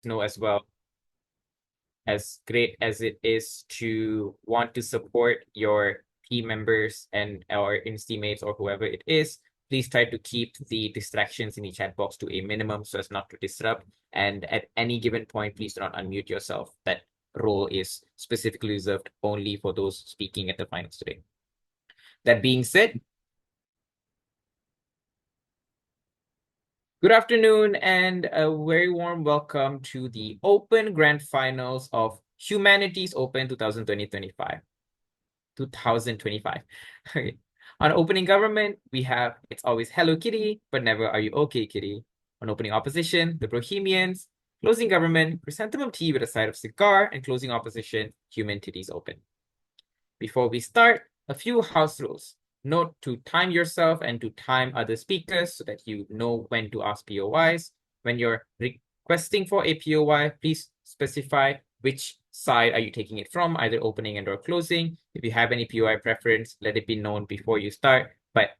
know as well, as great as it is to want to support your team members and our teammates or whoever it is, please try to keep the distractions in the chat box to a minimum so as not to disrupt. And at any given point, please do not unmute yourself. That role is specifically reserved only for those speaking at the finals today. That being said, good afternoon and a very warm welcome to the Open Grand Finals of Humanities Open 2025. 2025. Okay. On opening government, we have It's Always Hello Kitty, but Never Are You Okay Kitty. On opening opposition, the Brohemians. Closing government, Chrysanthemum Tea with a side of cigar, and closing opposition, Humanities Open. Before we start, a few house rules. Note to time yourself and to time other speakers so that you know when to ask POIs. When you're requesting for a POI, please specify which side are you taking it from, either opening and or closing. If you have any POI preference, let it be known before you start. But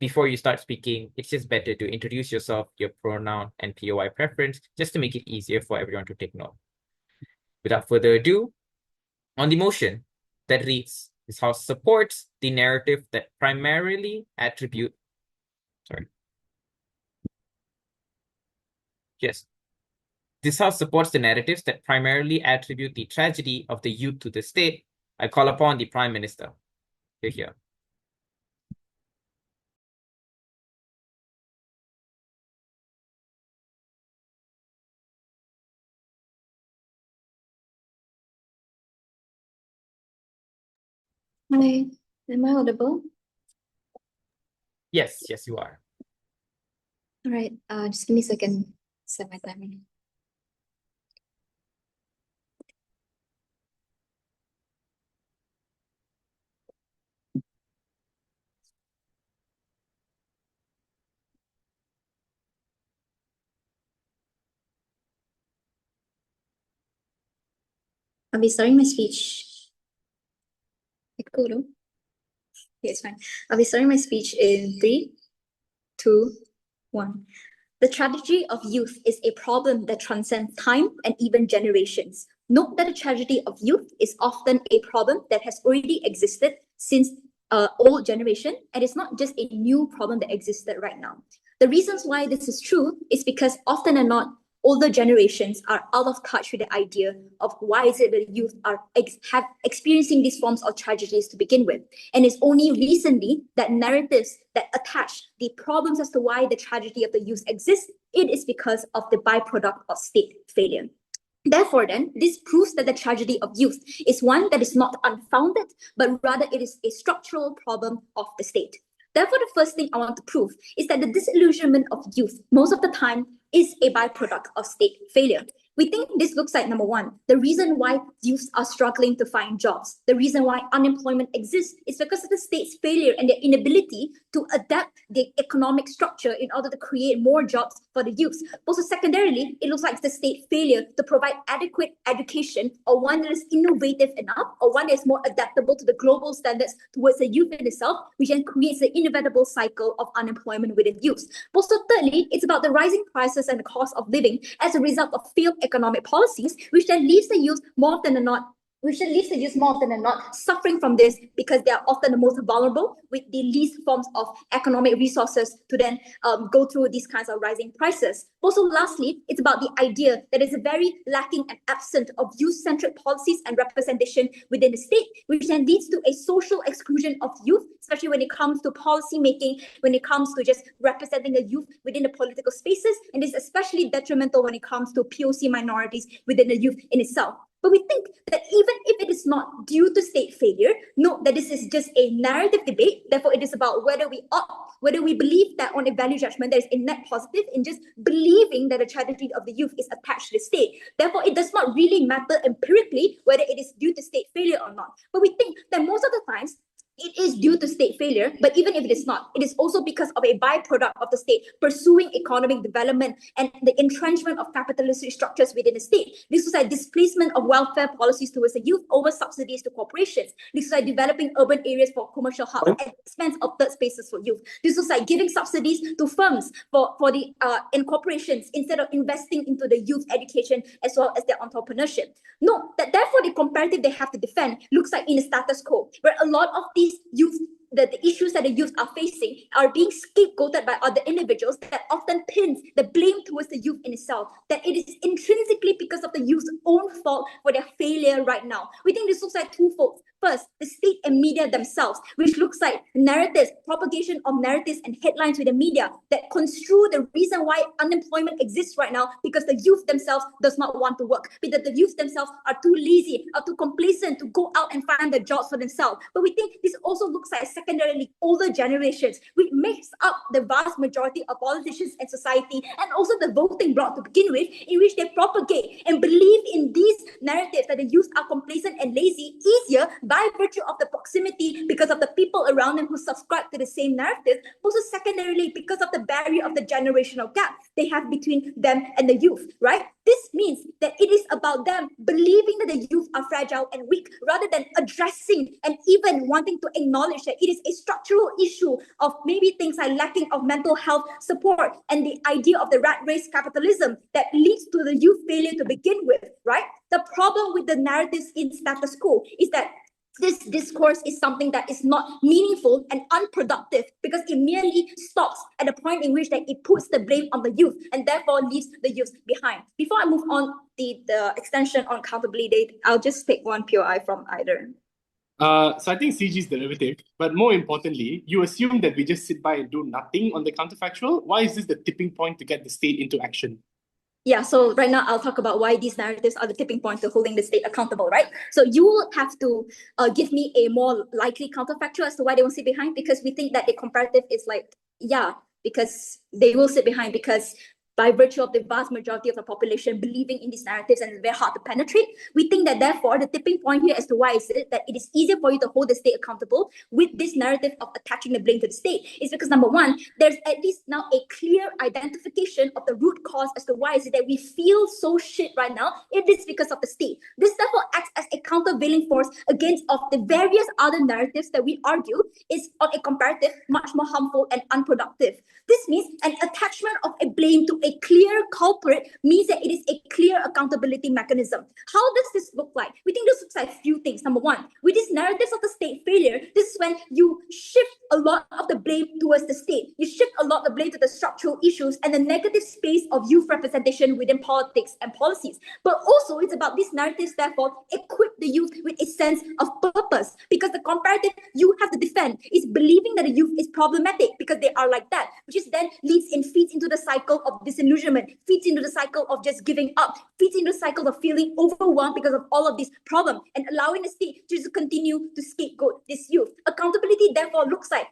before you start speaking, it's just better to introduce yourself, your pronoun, and POI preference, just to make it easier for everyone to take note. Without further ado, on the motion that reads, this house supports the narrative that primarily attribute, this house supports the narratives that primarily attribute the tragedy of the youth to the state. I call upon the Prime Minister. Here. Hi, am I audible? Yes, you are. All right, just give me a second, set my timer. I'll be starting my speech. Okay, it's fine. I'll be starting my speech in 3, 2, 1. The tragedy of youth is a problem that transcends time and even generations. Note that the tragedy of youth is often a problem that has already existed since old generation, and it's not just a new problem that existed right now. The reasons why this is true is because often and not, older generations are out of touch with the idea of why is it that youth are experiencing these forms of tragedies to begin with. And it's only recently that narratives that attach the problems as to why the tragedy of the youth exists, it is because of the byproduct of state failure. Therefore, then, this proves that the tragedy of youth is one that is not unfounded, but rather it is a structural problem of the state. Therefore, the first thing I want to prove is that the disillusionment of youth, most of the time, is a byproduct of state failure. We think this looks like number one, the reason why youths are struggling to find jobs, the reason why unemployment exists is because of the state's failure and their inability to adapt the economic structure in order to create more jobs for the youths. Also, secondarily, it looks like the state failure to provide adequate education, or one that is innovative enough, or one that is more adaptable to the global standards towards the youth in itself, which then creates the inevitable cycle of unemployment within youths. Also, thirdly, it's about the rising prices and the cost of living as a result of failed economic policies, which then leaves the youth more often than not suffering from this because they are often the most vulnerable with the least forms of economic resources to then go through these kinds of rising prices. Also, lastly, it's about the idea that is very lacking and absent of youth-centric policies and representation within the state, which then leads to a social exclusion of youth, especially when it comes to policy making, when it comes to just representing the youth within the political spaces, and is especially detrimental when it comes to POC minorities within the youth in itself. But we think that even if it is not due to state failure, note that this is just a narrative debate. Therefore, it is about whether we believe that on a value judgment there is a net positive in just believing that the tragedy of the youth is attached to the state. Therefore, it does not really matter empirically whether it is due to state failure or not. But we think that most of the times, it is due to state failure, but even if it is not, it is also because of a byproduct of the state pursuing economic development and the entrenchment of capitalistic structures within the state. This was a displacement of welfare policies towards the youth over subsidies to corporations. This was like developing urban areas for commercial hubs at the expense of third spaces for youth. This was like giving subsidies to firms for the and corporations instead of investing into the youth education as well as their entrepreneurship. Note that therefore the comparative they have to defend looks like in the status quo, where a lot of these youth, the issues that the youth are facing are being scapegoated by other individuals that often pins the blame towards the youth in itself, that it is intrinsically because of the youth's own fault for their failure right now. We think this looks like twofold. First, the state and media themselves, which looks like narratives, propagation of narratives and headlines with the media that construe the reason why unemployment exists right now because the youth themselves does not want to work, because the youth themselves are too lazy, are too complacent to go out and find the jobs for themselves. But we think this also looks like secondarily older generations, which makes up the vast majority of politicians and society, and also the voting bloc to begin with, in which they propagate and believe in these narratives that the youth are complacent and lazy easier by virtue of the proximity because of the people around them who subscribe to the same narrative, also secondarily because of the barrier of the generational gap they have between them and the youth, right? This means that it is about them believing that the youth are fragile and weak rather than addressing and even wanting to acknowledge that it is a structural issue of maybe things like lacking of mental health support and the idea of the rat race capitalism that leads to the youth failure to begin with, right? The problem with the narratives in status quo is that this discourse is something that is not meaningful and unproductive because it merely stops at the point in which that it puts the blame on the youth and therefore leaves the youth behind. Before I move on the extension on accountability, I'll just take one POI from either. So I think CG is derivative, but more importantly, you assume that we just sit by and do nothing on the counterfactual. Why is this the tipping point to get the state into action? Yeah, so right now I'll talk about why these narratives are the tipping point to holding the state accountable, right? So you will have to give me a more likely counterfactual as to why they won't sit behind, because we think that the comparative is like, yeah, because they will sit behind because by virtue of the vast majority of the population believing in these narratives and it's very hard to penetrate. We think that therefore the tipping point here as to why is it that it is easier for you to hold the state accountable with this narrative of attaching the blame to the state is because number one, there's at least now a clear identification of the root cause as to why is it that we feel so shit right now. It is because of the state. This therefore acts as a countervailing force against of the various other narratives that we argue is on a comparative much more harmful and unproductive. This means an attachment of a blame to a clear culprit means that it is a clear accountability mechanism. How does this look like? We think this looks like a few things. Number one, with these narratives of the state failure, this is when you shift a lot of the blame towards the state. You shift a lot of the blame to the structural issues and the negative space of youth representation within politics and policies. But also, it's about these narratives, therefore, equip the youth with a sense of purpose. Because the comparative you have to defend is believing that the youth is problematic because they are like that, which is then feeds into the cycle of disillusionment, feeds into the cycle of just giving up, feeds into the cycle of feeling overwhelmed because of all of these problems and allowing the state to just continue to scapegoat this youth. Accountability therefore looks like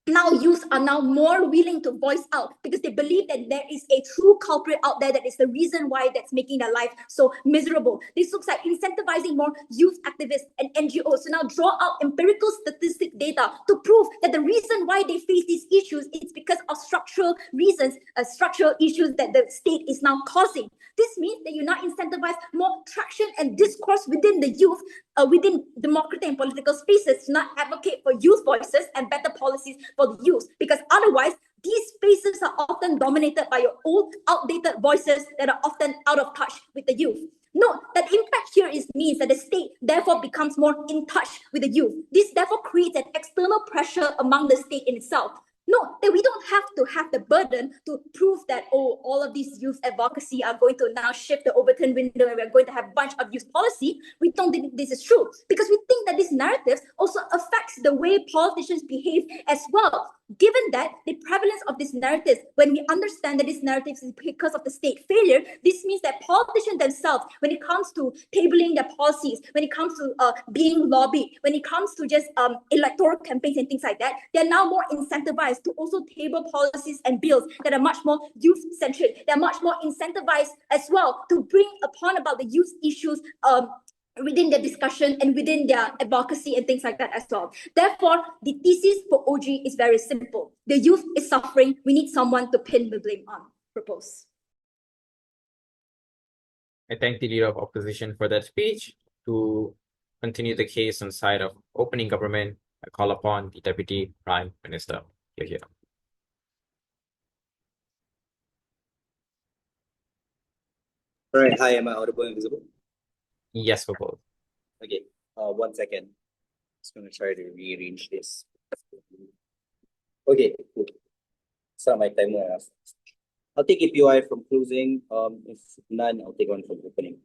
now youth are now more willing to voice out because they believe that there is a true culprit out there that is the reason why that's making their life so miserable. This looks like incentivizing more youth activists and NGOs to now draw out empirical statistic data to prove that the reason why they face these issues is because of structural reasons, structural issues that the state is now causing. This means that you now incentivize more traction and discourse within the youth, within democratic and political spaces to not advocate for youth voices and better policies for the youth, because otherwise these spaces are often dominated by your old outdated voices that are often out of touch with the youth. Note that impact here means that the state therefore becomes more in touch with the youth. This therefore creates an external pressure among the state in itself. Note that we don't have to have the burden to prove that, oh, all of these youth advocacy are going to now shift the Overton window and we're going to have a bunch of youth policy. We don't think this is true because we think that these narratives also affects the way politicians behave as well. Given that the prevalence of these narratives, when we understand that these narratives is because of the state failure, this means that politicians themselves, when it comes to tabling their policies, when it comes to being lobbied, when it comes to just electoral campaigns and things like that, they're now more incentivized to also table policies and bills that are much more youth-centric. They're much more incentivized as well to bring upon about the youth issues within their discussion and within their advocacy and things like that as well. Therefore, the thesis for OG is very simple. The youth is suffering. We need someone to pin the blame on. Propose. I thank the Leader of Opposition for that speech. To continue the case on side of opening government, I call upon the Deputy Prime Minister. Here. All right. Hi, am I audible and visible? Yes, for both. Okay. 1 second. Just gonna try to rearrange this. Okay, cool. Start my timer. I'll take APY from closing. If none, I'll take one from opening.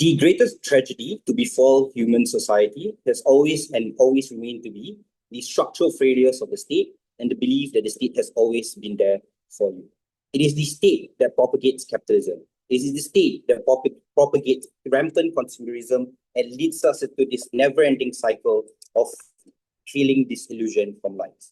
The greatest tragedy to befall human society has always and always remained to be the structural failures of the state and the belief that the state has always been there for you. It is the state that propagates capitalism. It is the state that propagates rampant consumerism and leads us into this never-ending cycle of feeling disillusion from life.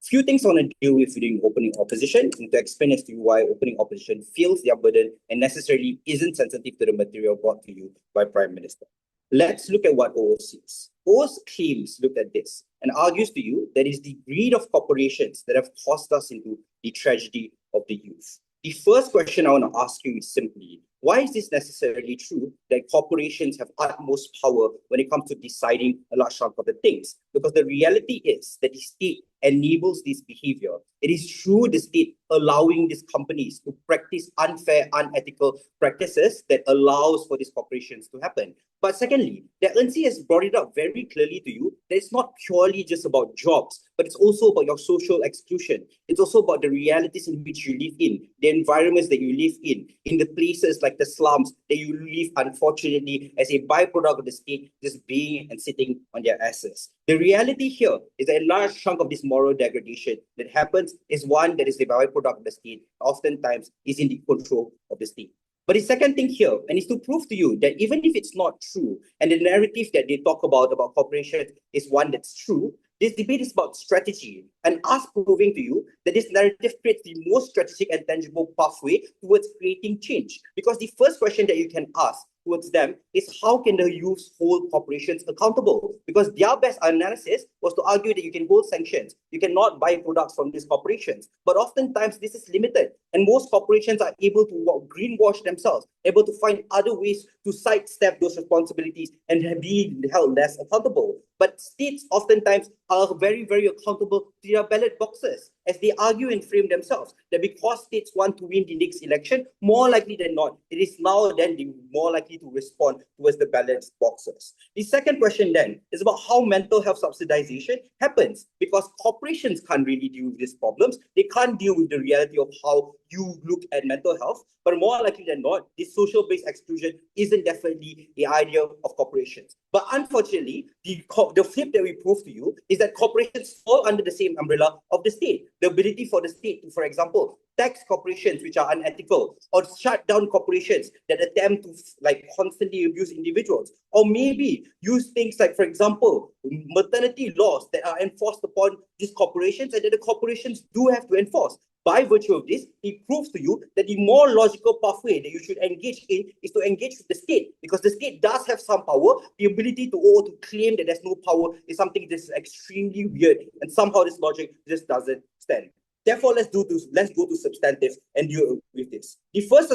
Few things I want to deal with during opening opposition and to explain as to why opening opposition feels their burden and necessarily isn't sensitive to the material brought to you by Prime Minister. Let's look at what OOS sees. OOS claims look at this and argues to you that it is the greed of corporations that have tossed us into the tragedy of the youth. The first question I want to ask you is simply, why is this necessarily true that corporations have utmost power when it comes to deciding a large chunk of the things? Because the reality is that the state enables this behavior. It is through the state allowing these companies to practice unfair, unethical practices that allows for these corporations to happen. But secondly, the Ern See has brought it up very clearly to you that it's not purely just about jobs, but it's also about your social exclusion. It's also about the realities in which you live in, the environments that you live in the places like the slums that you live, unfortunately, as a byproduct of the state just being and sitting on their asses. The reality here is that a large chunk of this moral degradation that happens is one that is the byproduct of the state, oftentimes is in the control of the state. But the second thing here, and is to prove to you that even if it's not true, and the narrative that they talk about corporations is one that's true, this debate is about strategy, and us proving to you that this narrative creates the most strategic and tangible pathway towards creating change. Because the first question that you can ask towards them is how can the youth hold corporations accountable? Because their best analysis was to argue that you can hold sanctions, you cannot buy products from these corporations. But oftentimes this is limited, and most corporations are able to greenwash themselves, able to find other ways to sidestep those responsibilities and be held less accountable. But states oftentimes are very, very accountable to their ballot boxes, as they argue and frame themselves that because states want to win the next election, more likely than not, it is now then the more likely to respond towards the ballot boxes. The second question then is about how mental health subsidization happens, because corporations can't really deal with these problems. They can't deal with the reality of how you look at mental health, but more likely than not, this social-based exclusion isn't definitely the idea of corporations. But unfortunately, the flip that we prove to you is that corporations fall under the same umbrella of the state. The ability for the state to, for example, tax corporations which are unethical, or shut down corporations that attempt to constantly abuse individuals, or maybe use things like, for example, maternity laws that are enforced upon these corporations and that the corporations do have to enforce. By virtue of this, it proves to you that the more logical pathway that you should engage in is to engage with the state, because the state does have some power. The ability to claim that there's no power is something that's extremely weird, and somehow this logic just doesn't stand. Therefore, let's go to substantive and deal with this. The first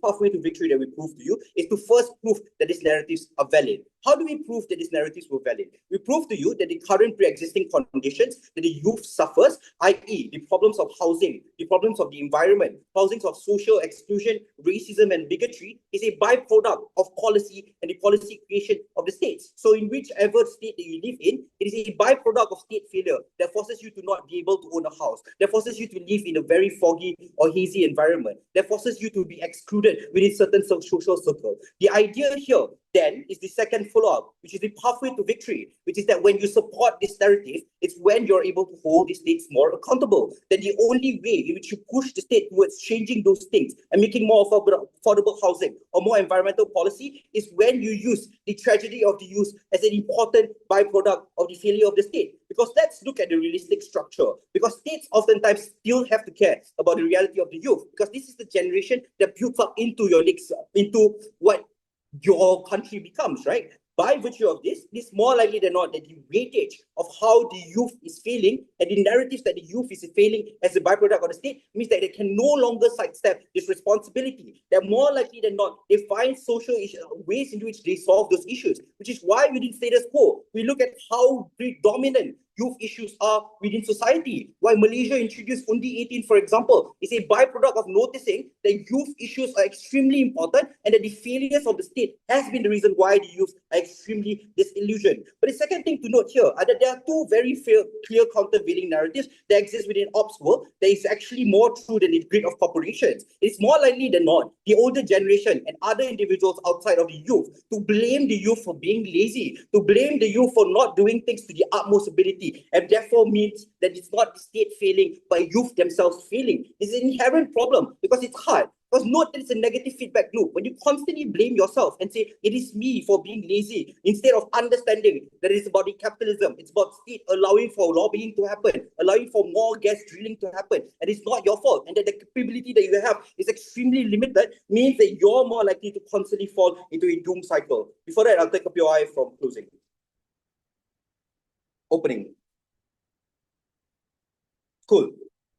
pathway to victory that we prove to you is to first prove that these narratives are valid. How do we prove that these narratives were valid? We prove to you that the current pre-existing conditions that the youth suffers, i.e. the problems of housing, the problems of the environment, problems of social exclusion, racism, and bigotry is a byproduct of policy and the policy creation of the states. So in whichever state that you live in, it is a byproduct of state failure that forces you to not be able to own a house, that forces you to live in a very foggy or hazy environment, that forces you to be excluded within certain social circles. The idea here then is the second follow-up, which is the pathway to victory, which is that when you support this narrative, it's when you're able to hold the states more accountable. Then the only way in which you push the state towards changing those things and making more affordable housing or more environmental policy is when you use the tragedy of the youth as an important byproduct of the failure of the state. Because let's look at the realistic structure. Because states oftentimes still have to care about the reality of the youth, because this is the generation that builds up into what your country becomes, right? By virtue of this, it's more likely than not that the weightage of how the youth is failing and the narratives that the youth is failing as a byproduct of the state means that they can no longer sidestep this responsibility. They're more likely than not, they find social ways in which they solve those issues, which is why within status quo, we look at how predominant youth issues are within society. Why Malaysia introduced Undi 18, for example, is a byproduct of noticing that youth issues are extremely important and that the failures of the state has been the reason why the youth are extremely disillusioned. But the second thing to note here are that there are two very clear countervailing narratives that exist within ops world that is actually more true than the grid of corporations. It's more likely than not the older generation and other individuals outside of the youth to blame the youth for being lazy, to blame the youth for not doing things to the utmost ability, and therefore means that it's not the state failing, but youth themselves failing. It's an inherent problem because it's hard. Because note that it's a negative feedback loop. When you constantly blame yourself and say, it is me for being lazy, instead of understanding that it's about the capitalism, it's about state allowing for lobbying to happen, allowing for more gas drilling to happen, and it's not your fault, and that the capability that you have is extremely limited, means that you're more likely to constantly fall into a doom cycle. Before that, I'll take up your eye from closing. Opening. Cool.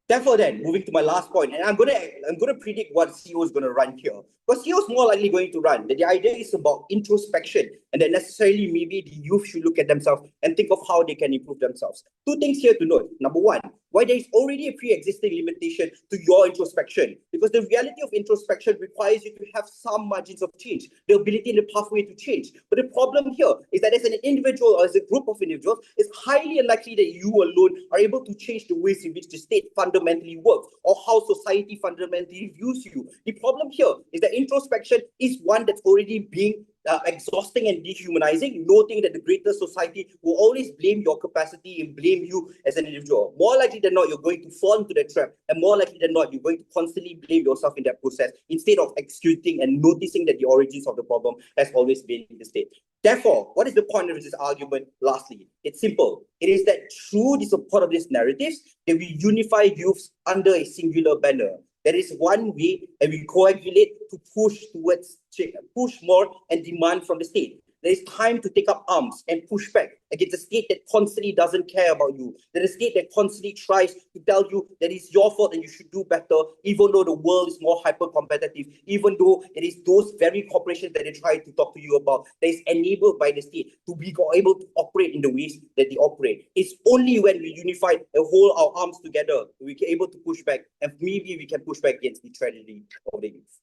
Therefore, then, moving to my last point, and I'm gonna predict what CEO is gonna run here. Because CEO is more likely going to run. That the idea is about introspection, and that necessarily maybe the youth should look at themselves and think of how they can improve themselves. Two things here to note. Number one, why there is already a pre-existing limitation to your introspection. Because the reality of introspection requires you to have some margins of change, the ability and the pathway to change. But the problem here is that as an individual or as a group of individuals, it's highly unlikely that you alone are able to change the ways in which the state fundamentally works or how society fundamentally views you. The problem here is that introspection is one that's already being exhausting and dehumanizing, noting that the greater society will always blame your capacity and blame you as an individual. More likely than not, you're going to fall into that trap, and more likely than not, you're going to constantly blame yourself in that process instead of executing and noticing that the origins of the problem has always been in the state. Therefore, what is the point of this argument? Lastly, it's simple. It is that through the support of these narratives, that we unify youths under a singular banner. There is one way, and we coagulate to push more and demand from the state. There is time to take up arms and push back against a state that constantly doesn't care about you. There is a state that constantly tries to tell you that it's your fault and you should do better, even though the world is more hyper-competitive, even though it is those very corporations that they try to talk to you about that is enabled by the state to be able to operate in the ways that they operate. It's only when we unify and hold our arms together we can able to push back, and maybe we can push back against the tragedy of the youth.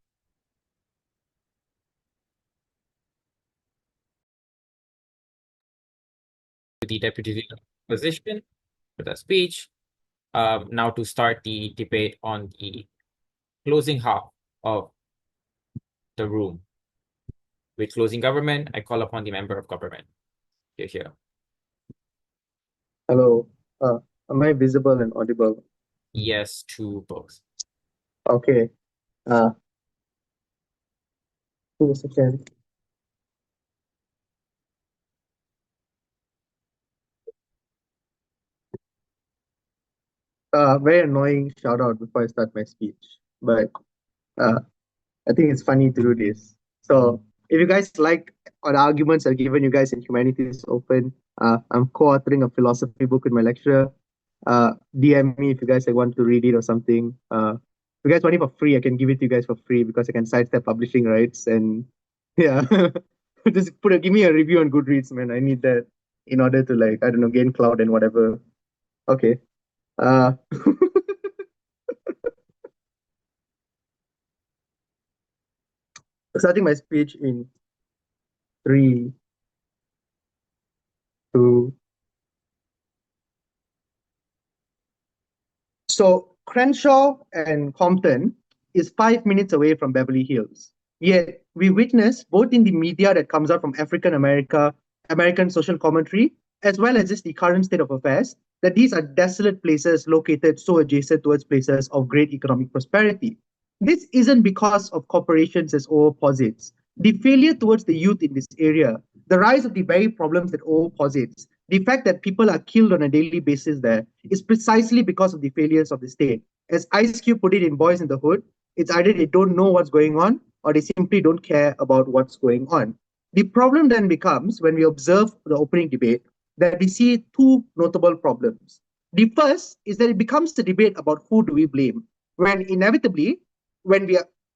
The Deputy Leader position with a speech. Now to start the debate on the closing half of the room. With closing government, I call upon the member of government. Here. Hello. Am I visible and audible? Yes to both. Okay. Give me a second. Very annoying shout out before I start my speech, but I think it's funny to do this. So if you guys like all the arguments I've given you guys in Humanities Open, I'm co-authoring a philosophy book with my lecturer. DM me if you guys want to read it or something. If you guys want it for free, I can give it to you guys for free because I can sidestep publishing rights and yeah. Just give me a review on Goodreads, man. I need that in order to I don't know, gain clout and whatever. Okay. Starting my speech in 3, 2. So Crenshaw and Compton is 5 minutes away from Beverly Hills. Yet we witness both in the media that comes out from American social commentary, as well as just the current state of affairs, that these are desolate places located so adjacent towards places of great economic prosperity. This isn't because of corporations as O posits. The failure towards the youth in this area, the rise of the very problems that O posits, the fact that people are killed on a daily basis there is precisely because of the failures of the state. As Ice Cube put it in Boys in the Hood, it's either they don't know what's going on or they simply don't care about what's going on. The problem then becomes when we observe the opening debate that we see two notable problems. The first is that it becomes a debate about who do we blame, when inevitably, when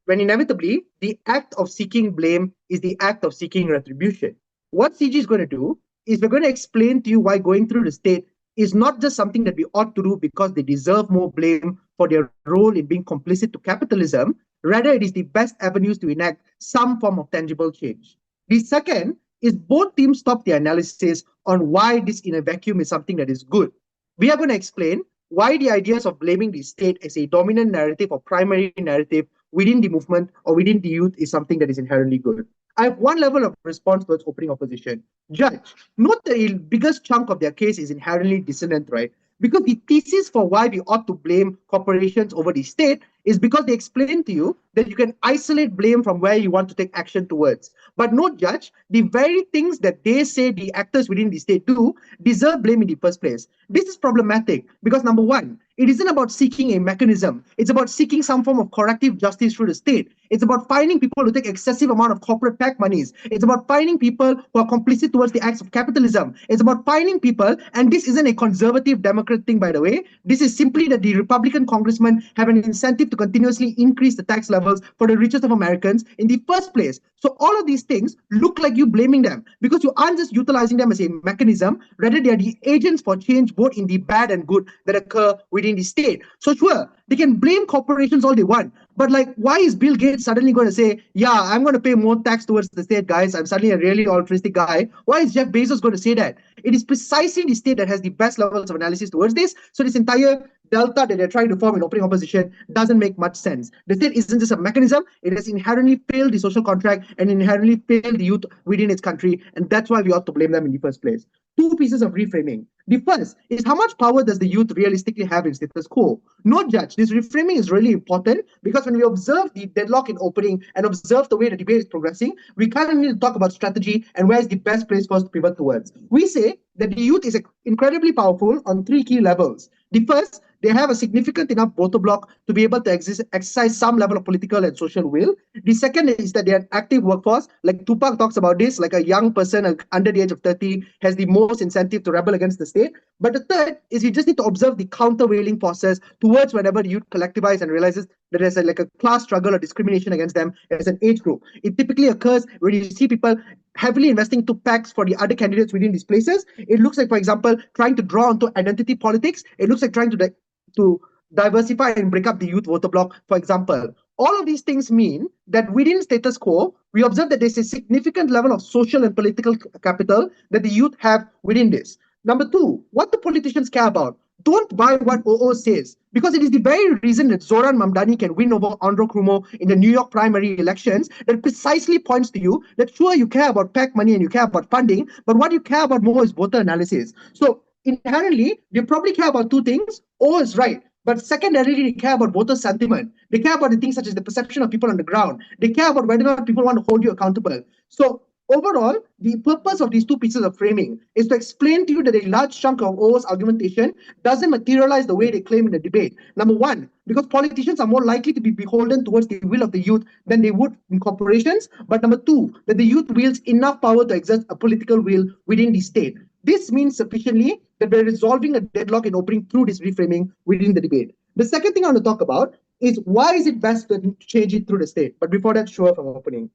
inevitably the act of seeking blame is the act of seeking retribution. What CG is going to do is we're going to explain to you why going through the state is not just something that we ought to do because they deserve more blame for their role in being complicit to capitalism. Rather, it is the best avenues to enact some form of tangible change. The second is both teams stop the analysis on why this in a vacuum is something that is good. We are going to explain why the ideas of blaming the state as a dominant narrative or primary narrative within the movement or within the youth is something that is inherently good. I have one level of response towards opening opposition. Judge, note that the biggest chunk of their case is inherently dissonant, right? Because the thesis for why we ought to blame corporations over the state is because they explain to you that you can isolate blame from where you want to take action towards. But no, Judge, the very things that they say the actors within the state do deserve blame in the first place. This is problematic because, number one, it isn't about seeking a mechanism. It's about seeking some form of corrective justice through the state. It's about finding people who take excessive amount of corporate PAC monies. It's about finding people who are complicit towards the acts of capitalism. It's about finding people, and this isn't a conservative Democrat thing, by the way. This is simply that the Republican congressmen have an incentive to continuously increase the tax levels for the richest of Americans in the first place. So all of these things look like you blaming them because you aren't just utilizing them as a mechanism, rather they are the agents for change both in the bad and good that occur within the state. So sure, they can blame corporations all they want, but like, why is Bill Gates suddenly going to say, yeah, I'm going to pay more tax towards the state, guys. I'm suddenly a really altruistic guy. Why is Jeff Bezos going to say that? It is precisely the state that has the best levels of analysis towards this. So this entire delta that they're trying to form in opening opposition doesn't make much sense. The state isn't just a mechanism. It has inherently failed the social contract and inherently failed the youth within its country. And that's why we ought to blame them in the first place. Two pieces of reframing. The first is how much power does the youth realistically have in status quo? No, Judge, this reframing is really important because when we observe the deadlock in opening and observe the way the debate is progressing, we kind of need to talk about strategy and where is the best place for us to pivot towards. We say that the youth is incredibly powerful on three key levels. The first, they have a significant enough voter bloc to be able to exercise some level of political and social will. The second is that they're an active workforce. Like Tupac talks about this, like a young person under the age of 30 has the most incentive to rebel against the state. But the third is you just need to observe the countervailing forces towards whenever the youth collectivize and realizes that there's like a class struggle or discrimination against them as an age group. It typically occurs when you see people heavily investing to PACs for the other candidates within these places. It looks like, for example, trying to draw onto identity politics. It looks like trying to diversify and break up the youth voter bloc, for example. All of these things mean that within status quo, we observe that there's a significant level of social and political capital that the youth have within this. Number two, what do politicians care about? Don't buy what OO says, because it is the very reason that Zoran Mamdani can win over Andro Cuomo in the New York primary elections that precisely points to you that sure, you care about PAC money and you care about funding, but what you care about more is voter analysis. So inherently, they probably care about two things. O is right. But secondarily, they care about voter sentiment. They care about the things such as the perception of people on the ground. They care about whether or not people want to hold you accountable. So overall, the purpose of these two pieces of framing is to explain to you that a large chunk of O's argumentation doesn't materialize the way they claim in the debate. Number one, because politicians are more likely to be beholden towards the will of the youth than they would in corporations. But number two, that the youth wields enough power to exert a political will within the state. This means sufficiently that we're resolving a deadlock in opening through this reframing within the debate. The second thing I want to talk about is why is it best to change it through the state? But before that, sure, from opening.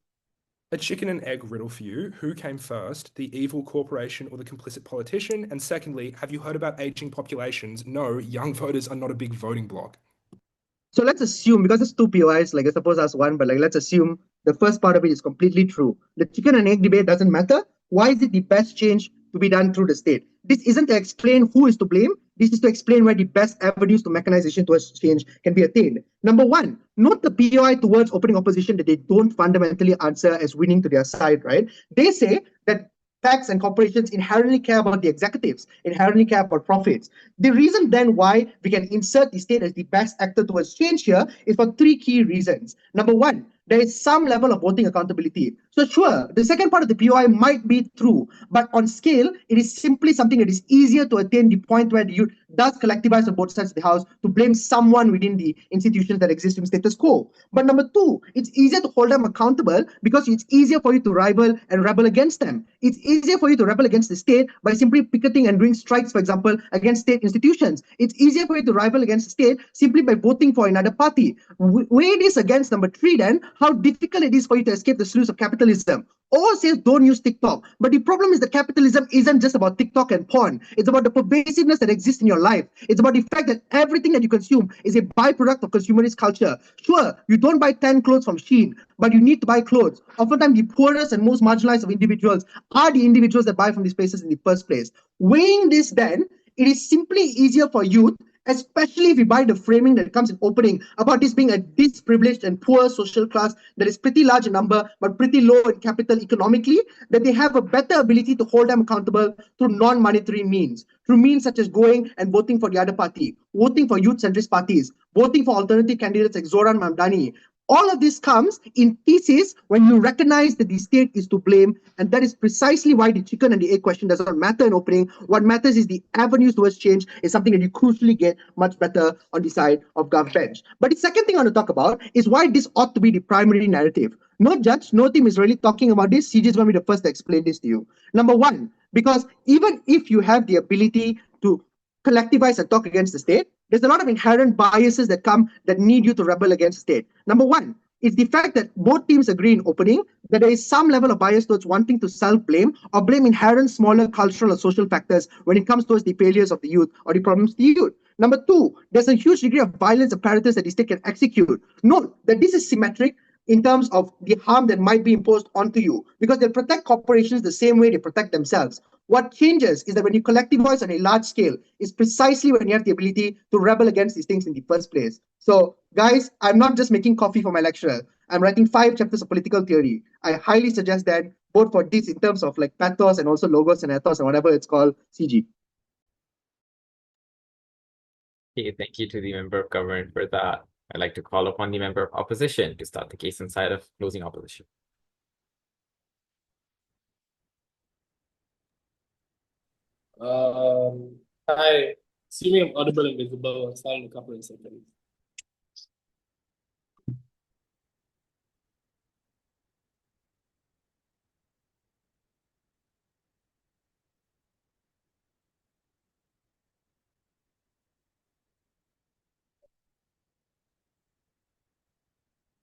A chicken and egg riddle for you. Who came first, the evil corporation or the complicit politician? And secondly, have you heard about aging populations? No, young voters are not a big voting bloc. So let's assume, because it's two POIs, like I suppose that's one, but like let's assume the first part of it is completely true. The chicken and egg debate doesn't matter. Why is it the best change to be done through the state? This isn't to explain who is to blame. This is to explain where the best avenues to mechanization towards change can be attained. Number one, note the POI towards opening opposition that they don't fundamentally answer as winning to their side, right? They say that tax and corporations inherently care about the executives, inherently care about profits. The reason then why we can insert the state as the best actor towards change here is for three key reasons. Number one, there is some level of voting accountability. So sure, the second part of the POI might be true, but on scale, it is simply something that is easier to attain the point where the youth does collectivize on both sides of the house to blame someone within the institutions that exist in status quo. But number two, it's easier to hold them accountable because it's easier for you to rival and rebel against them. It's easier for you to rebel against the state by simply picketing and doing strikes, for example, against state institutions. It's easier for you to rival against the state simply by voting for another party. Weigh this against number three then, how difficult it is for you to escape the sluice of capitalism. All says don't use TikTok. But the problem is that capitalism isn't just about TikTok and porn. It's about the pervasiveness that exists in your life. It's about the fact that everything that you consume is a byproduct of consumerist culture. Sure, you don't buy 10 clothes from Shein, but you need to buy clothes. Oftentimes, the poorest and most marginalized of individuals are the individuals that buy from these places in the first place. Weighing this then, it is simply easier for youth, especially if you buy the framing that comes in opening about this being a disprivileged and poor social class that is pretty large in number but pretty low in capital economically, that they have a better ability to hold them accountable through non-monetary means, through means such as going and voting for the other party, voting for youth-centrist parties, voting for alternative candidates like Zoran Mamdani. All of this comes in pieces when you recognize that the state is to blame, and that is precisely why the chicken and the egg question does not matter in opening. What matters is the avenues towards change is something that you crucially get much better on the side of Gov Bench. But the second thing I want to talk about is why this ought to be the primary narrative. No judge, no team is really talking about this. CJ is going to be the first to explain this to you. Number one, because even if you have the ability to collectivize and talk against the state, there's a lot of inherent biases that come that need you to rebel against the state. Number one is the fact that both teams agree in opening that there is some level of bias towards wanting to self-blame or blame inherent smaller cultural or social factors when it comes towards the failures of the youth or the problems of the youth. Number two, there's a huge degree of violence apparatus that the state can execute. Note that this is symmetric in terms of the harm that might be imposed onto you, because they protect corporations the same way they protect themselves. What changes is that when you collectivize on a large scale is precisely when you have the ability to rebel against these things in the first place. So, guys, I'm not just making coffee for my lecturer. I'm writing 5 chapters of political theory. I highly suggest that both for this in terms of like pathos and also logos and ethos and whatever it's called, CG. Okay, thank you to the member of government for that. I'd like to call upon the member of opposition to start the case inside of closing opposition. Hi, assuming I'm audible and visible, I'll start in a couple of seconds.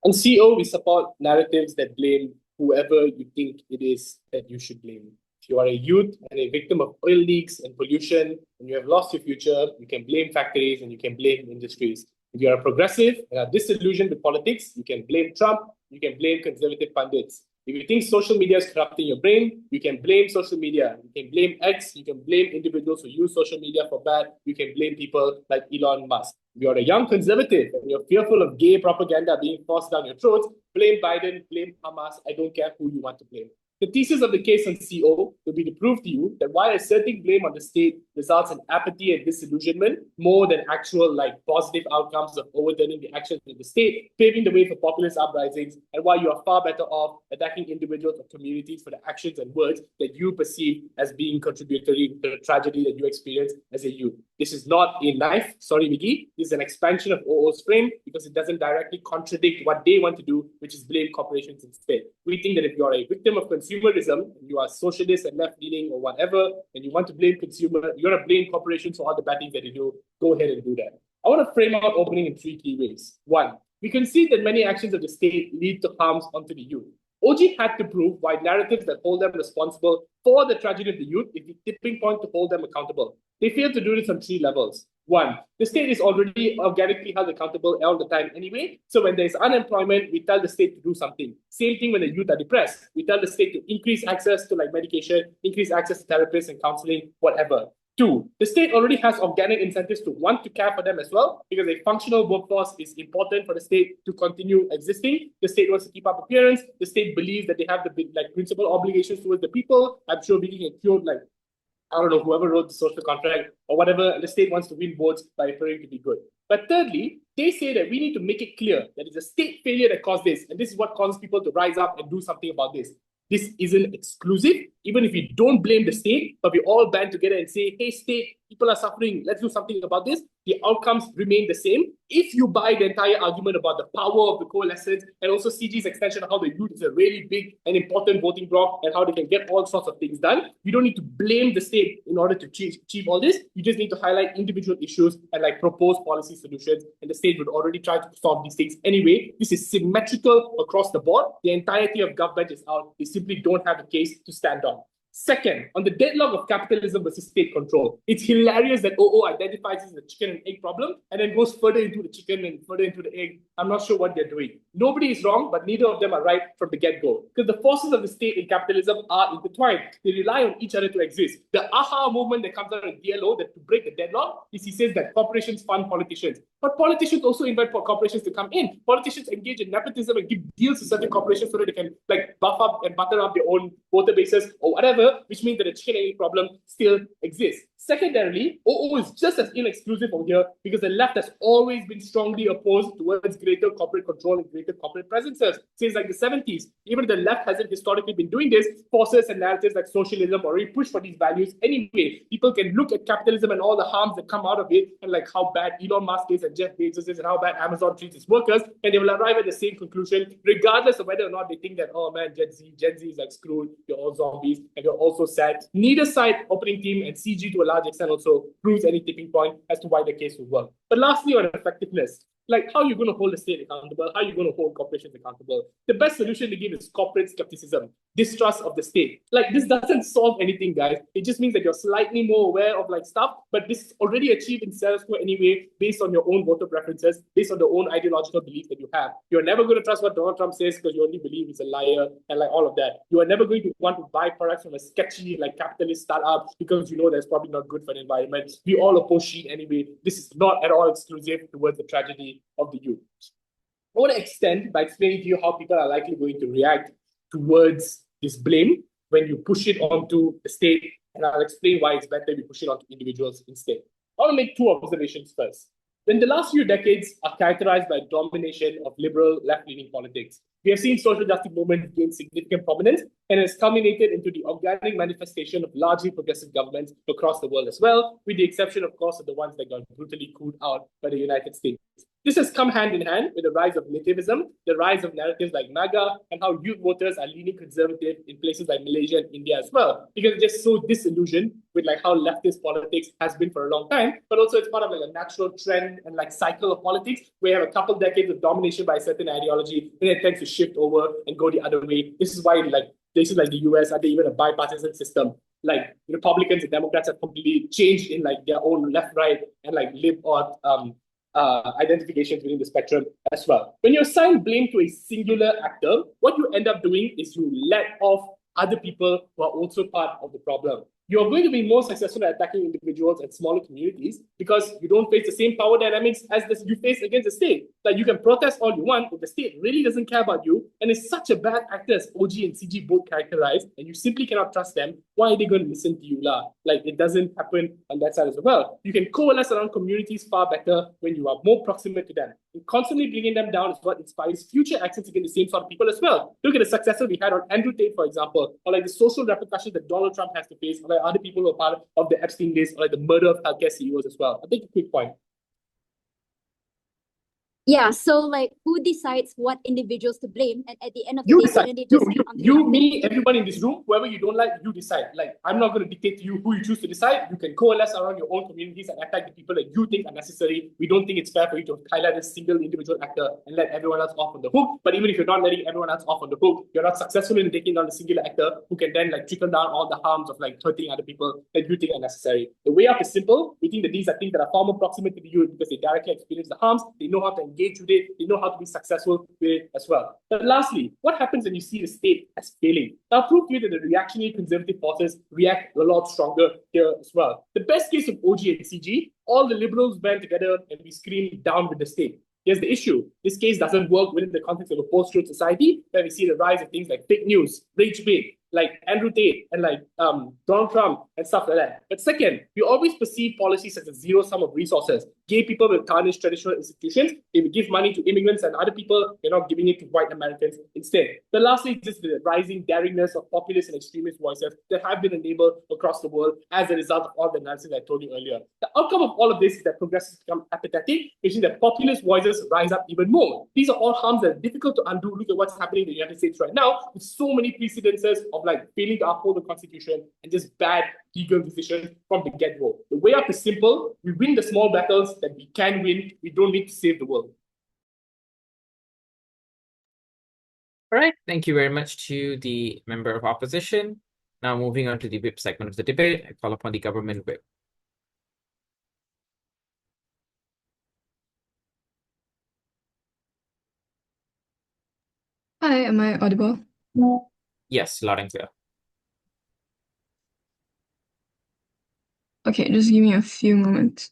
On CO, we support narratives that blame whoever you think it is that you should blame. If you are a youth and a victim of oil leaks and pollution, and you have lost your future, you can blame factories and you can blame industries. If you are a progressive and are disillusioned with politics, you can blame Trump, you can blame conservative pundits. If you think social media is corrupting your brain, you can blame social media. You can blame X, you can blame individuals who use social media for bad, you can blame people like Elon Musk. If you're a young conservative and you're fearful of gay propaganda being forced down your throats, blame Biden, blame Hamas, I don't care who you want to blame. The thesis of the case on CO will be to prove to you that while asserting blame on the state results in apathy and disillusionment more than actual positive outcomes of overturning the actions of the state, paving the way for populist uprisings, and while you are far better off attacking individuals or communities for the actions and words that you perceive as being contributory to the tragedy that you experienced as a youth. This is not a knife, sorry Mickey, this is an expansion of OO's frame because it doesn't directly contradict what they want to do, which is blame corporations instead. We think that if you are a victim of consumerism, you are socialist and left-leaning or whatever, and you want to blame consumer, you're going to blame corporations for all the bad things that they do, go ahead and do that. I want to frame out opening in 3 key ways. 1, we concede that many actions of the state lead to harms onto the youth. OG had to prove why narratives that hold them responsible for the tragedy of the youth is the tipping point to hold them accountable. They failed to do this on 3 levels. 1, the state is already organically held accountable all the time anyway. So when there's unemployment, we tell the state to do something. Same thing when the youth are depressed. We tell the state to increase access to medication, increase access to therapists and counseling, whatever. Two, the state already has organic incentives to want to care for them as well, because a functional workforce is important for the state to continue existing. The state wants to keep up appearance. The state believes that they have the principal obligations towards the people. I'm sure we can cure I don't know, whoever wrote the social contract or whatever, the state wants to win votes by appearing to be good. But thirdly, they say that we need to make it clear that it's a state failure that caused this, and this is what causes people to rise up and do something about this. This isn't exclusive, even if we don't blame the state, but we all band together and say, hey, state, people are suffering, let's do something about this. The outcomes remain the same. If you buy the entire argument about the power of the coalescence and also CG's extension of how the youth is a really big and important voting bloc and how they can get all sorts of things done, you don't need to blame the state in order to achieve all this. You just need to highlight individual issues and propose policy solutions, and the state would already try to solve these things anyway. This is symmetrical across the board. The entirety of government is out. They simply don't have a case to stand on. Second, on the deadlock of capitalism versus state control, it's hilarious that OO identifies as the chicken and egg problem and then goes further into the chicken and further into the egg. I'm not sure what they're doing. Nobody is wrong, but neither of them are right from the get-go, because the forces of the state and capitalism are intertwined. They rely on each other to exist. The aha movement that comes out of DLO that to break the deadlock is he says that corporations fund politicians. But politicians also invite for corporations to come in. Politicians engage in nepotism and give deals to certain corporations so that they can buff up and butter up their own voter bases or whatever, which means that the chicken and egg problem still exists. Secondarily, OO is just as inexclusive over here because the left has always been strongly opposed towards greater corporate control and greater corporate presences since the 70s. Even if the left hasn't historically been doing this, forces and narratives like socialism already push for these values anyway. People can look at capitalism and all the harms that come out of it and how bad Elon Musk is and Jeff Bezos is and how bad Amazon treats its workers, and they will arrive at the same conclusion regardless of whether or not they think that, oh man, Gen Z is screwed, you're all zombies, and you're also sad. Neither side, opening team and CG to a large extent also proves any tipping point as to why the case will work. But lastly, on effectiveness, how are you going to hold the state accountable? How are you going to hold corporations accountable? The best solution to give is corporate skepticism, distrust of the state. This doesn't solve anything, guys. It just means that you're slightly more aware of stuff, but this is already achieved in status quo anyway, based on your own voter preferences, based on the own ideological beliefs that you have. You're never going to trust what Donald Trump says because you only believe he's a liar and all of that. You are never going to want to buy products from a sketchy capitalist startup because you know that's probably not good for the environment. We all oppose Sheen anyway. This is not at all exclusive towards the tragedy of the youth. I want to extend by explaining to you how people are likely going to react towards this blame when you push it onto the state, and I'll explain why it's better if you push it onto individuals instead. I want to make two observations first. When the last few decades are characterized by domination of liberal left-leaning politics, we have seen social justice movements gain significant prominence, and has culminated into the organic manifestation of largely progressive governments across the world as well, with the exception, of course, of the ones that got brutally cooed out by the United States. This has come hand in hand with the rise of nativism, the rise of narratives like MAGA, and how youth voters are leaning conservative in places like Malaysia and India as well, because they're just so disillusioned with how leftist politics has been for a long time, but also it's part of a natural trend and cycle of politics where you have a couple decades of domination by a certain ideology, and it tends to shift over and go the other way. This is why places like the US are even a bipartisan system. Republicans and Democrats have completely changed in their own left-right and lib or identifications within the spectrum as well. When you assign blame to a singular actor, what you end up doing is you let off other people who are also part of the problem. You're going to be more successful at attacking individuals and smaller communities because you don't face the same power dynamics as you face against the state. You can protest all you want, if the state really doesn't care about you and is such a bad actor as OG and CG both characterized, and you simply cannot trust them, why are they going to listen to you? It doesn't happen on that side as well. You can coalesce around communities far better when you are more proximate to them. And constantly bringing them down is what inspires future actions against the same sort of people as well. Look at the successor we had on Andrew Tate, for example, or the social repercussions that Donald Trump has to face, or other people who are part of the Epstein list, or the murder of healthcare CEOs as well. I think a quick point. Yeah, so who decides what individuals to blame? And at the end of the You day, decide. wouldn't they just You, me, everyone in this room, whoever you don't like, you decide. I'm not going to dictate to you who you choose to decide. You can coalesce around your own communities and attack the people that you think are necessary. We don't think it's fair for you to highlight a single individual actor and let everyone else off on the hook. But even if you're not letting everyone else off on the hook, you're not successful in taking down the singular actor who can then trickle down all the harms of hurting other people that you think are necessary. The way up is simple. We think that these are things that are far more proximate to the youth because they directly experience the harms. They know how to engage with it, they know how to be successful with it as well. But lastly, what happens when you see the state as failing? Now, prove to you that the reactionary conservative forces react a lot stronger here as well. The best case of OG and CG, all the liberals band together and we scream down with the state. Here's the issue. This case doesn't work within the context of a post-truth society where we see the rise of things like fake news, rage bait, like Andrew Tate and like Donald Trump and stuff like that. But second, we always perceive policies as a zero sum of resources. Gay people will tarnish traditional institutions. If we give money to immigrants and other people, we're not giving it to white Americans instead. But lastly, just the rising daringness of populist and extremist voices that have been enabled across the world as a result of all the analysis I told you earlier. The outcome of all of this is that progressives become apathetic, which means that populist voices rise up even more. These are all harms that are difficult to undo. Look at what's happening in the United States right now, with so many precedences of like failing to uphold the Constitution and just bad legal decisions from the get-go. The way up is simple. We win the small battles that we can win. We don't need to save the world. All right, thank you very much to the member of opposition. Now moving on to the whip segment of the debate, I call upon the government whip. Hi, am I audible? Yes, loud and clear. Okay, just give me a few moments.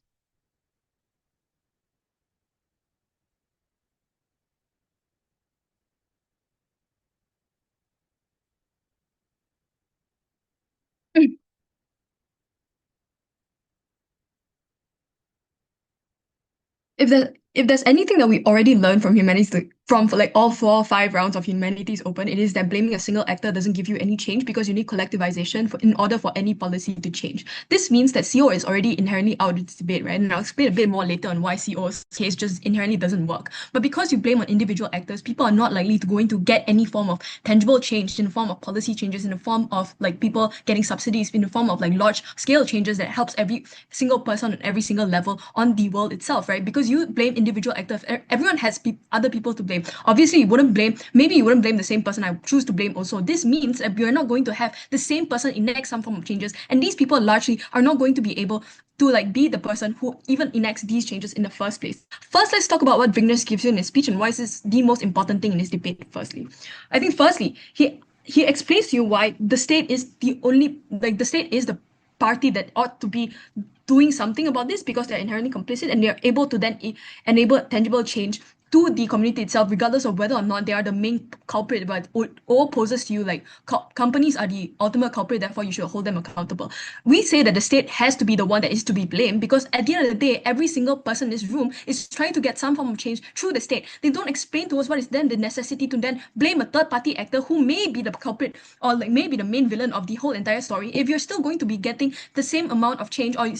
If there's anything that we already learned from humanities, from like all 4 or 5 rounds of Humanities Open, it is that blaming a single actor doesn't give you any change because you need collectivization in order for any policy to change. This means that CO is already inherently out of this debate, right? And I'll explain a bit more later on why CO's case just inherently doesn't work. But because you blame on individual actors, people are not likely to going to get any form of tangible change in the form of policy changes, in the form of like people getting subsidies, in the form of like large scale changes that helps every single person on every single level on the world itself, right? Because you blame individual actors, everyone has other people to blame. Obviously, you wouldn't blame the same person I choose to blame also. This means that you're not going to have the same person enact some form of changes, and these people largely are not going to be able to like be the person who even enacts these changes in the first place. First, let's talk about what Vignesh gives you in his speech and why is this the most important thing in this debate. Firstly, I think he explains to you why the state is the state is the party that ought to be doing something about this because they're inherently complicit and they're able to then enable tangible change to the community itself, regardless of whether or not they are the main culprit, but all poses to you like companies are the ultimate culprit, therefore you should hold them accountable. We say that the state has to be the one that is to be blamed because at the end of the day, every single person in this room is trying to get some form of change through the state. They don't explain to us what is then the necessity to then blame a third-party actor who may be the culprit or like maybe the main villain of the whole entire story if you're still going to be getting the same amount of change or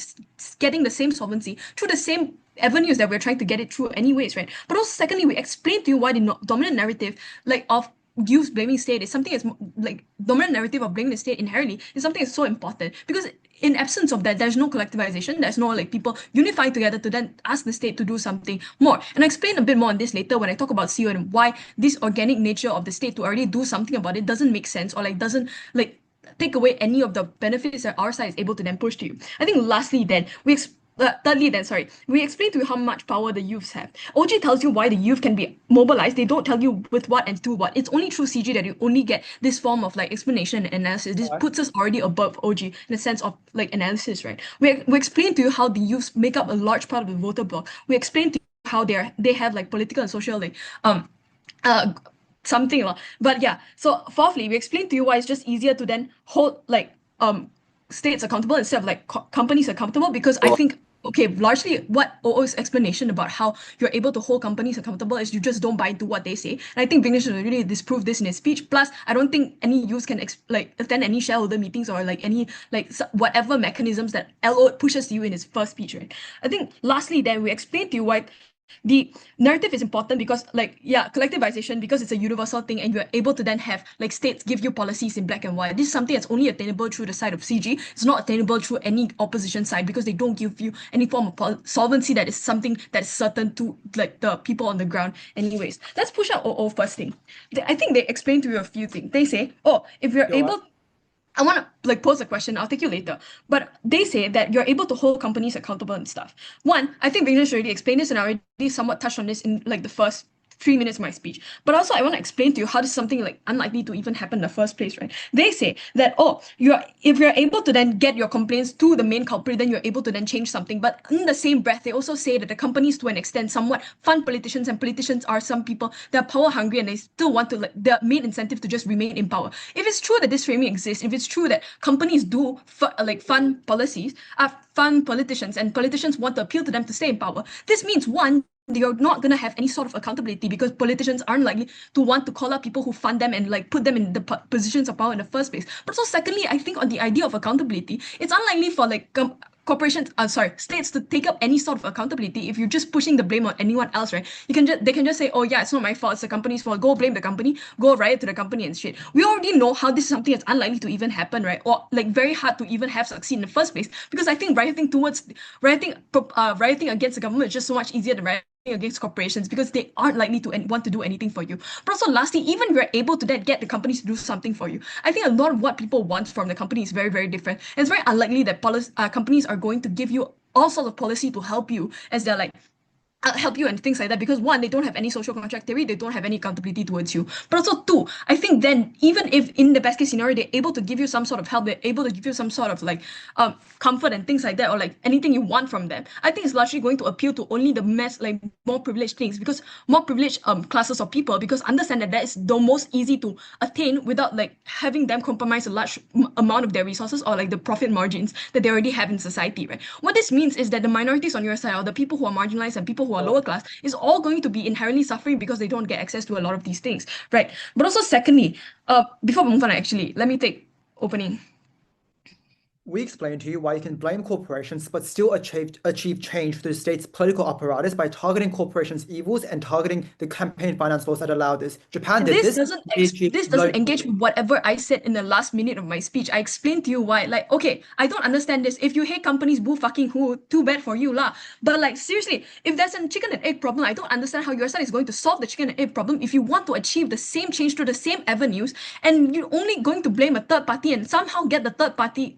getting the same solvency through the same avenues that we're trying to get it through anyways, right? But also secondly, we explain to you why the dominant narrative like of youth blaming state is something that's like dominant narrative of blaming the state inherently is something that's so important because in absence of that, there's no collectivization, there's no like people unifying together to then ask the state to do something more. And I'll explain a bit more on this later when I talk about CO and why this organic nature of the state to already do something about it doesn't make sense or like doesn't like take away any of the benefits that our side is able to then push to you. I think lastly then, thirdly, we explain to you how much power the youths have. OG tells you why the youth can be mobilized. They don't tell you with what and to what. It's only through CG that you only get this form of like explanation and analysis. This puts us already above OG in the sense of like analysis, right? We explain to you how the youths make up a large part of the voter bloc. We explain to you how they have like political and social like something. But yeah, so fourthly, we explain to you why it's just easier to then hold like states accountable instead of like companies accountable because I think okay, largely what OO's explanation about how you're able to hold companies accountable is you just don't buy into what they say. And I think Vignesh really disproved this in his speech. Plus, I don't think any youth can attend any shareholder meetings or like any whatever mechanisms that LO pushes to you in his first speech, right? I think lastly, then we explain to you why the narrative is important because collectivization because it's a universal thing and you're able to then have like states give you policies in black and white. This is something that's only attainable through the side of CG. It's not attainable through any opposition side because they don't give you any form of solvency that is something that's certain to like the people on the ground anyways. Let's push out OO first thing. I think they explain to you a few things. They say, if you're able I want to pose a question. I'll take you later. But they say that you're able to hold companies accountable and stuff. One, I think Vignesh already explained this, and I already somewhat touched on this in the first 3 minutes of my speech. But also, I want to explain to you how this is something unlikely to even happen in the first place, right? They say that if you're able to then get your complaints to the main culprit, then you're able to then change something. But in the same breath, they also say that the companies, to an extent, somewhat fund politicians, and politicians are some people that are power hungry and they still want to their main incentive to just remain in power. If it's true that this framing exists, if it's true that companies do fund policies, fund politicians, and politicians want to appeal to them to stay in power, this means one, you're not going to have any sort of accountability because politicians aren't likely to want to call out people who fund them and put them in the positions of power in the first place. But also, secondly, I think on the idea of accountability, it's unlikely for states to take up any sort of accountability if you're just pushing the blame on anyone else, right? They can just say, oh yeah, it's not my fault, it's the company's fault. Go blame the company, go riot to the company and shit. We already know how this is something that's unlikely to even happen, right? Or very hard to even have succeed in the first place. Because I think rioting against the government is just so much easier than rioting against corporations because they aren't likely to want to do anything for you. But also, lastly, even if you're able to then get the companies to do something for you, I think a lot of what people want from the company is very, very different. And it's very unlikely that companies are going to give you all sorts of policy to help you as they're help you and things like that, because one, they don't have any social contract theory, they don't have any accountability towards you. But also two, I think then even if in the best case scenario they're able to give you some sort of help, they're able to give you some sort of comfort and things like that, or anything you want from them, I think it's largely going to appeal to only the more privileged things, because more privileged classes of people, because understand that is the most easy to attain without having them compromise a large amount of their resources or the profit margins that they already have in society, right? What this means is that the minorities on your side, or the people who are marginalized and people who are lower class, is all going to be inherently suffering because they don't get access to a lot of these things, right? But also, secondly, before we move on, actually, let me take opening. We explained to you why you can blame corporations but still achieve change through the state's political apparatus by targeting corporations' evils and targeting the campaign finance laws that allow this. Japan did This this. doesn't engage with whatever I said in the last minute of my speech. I explained to you why. Okay, I don't understand this. If you hate companies, boo fucking who, too bad for you lah. But seriously, if there's a chicken and egg problem, I don't understand how your side is going to solve the chicken and egg problem if you want to achieve the same change through the same avenues, and you're only going to blame a third party and somehow get the third party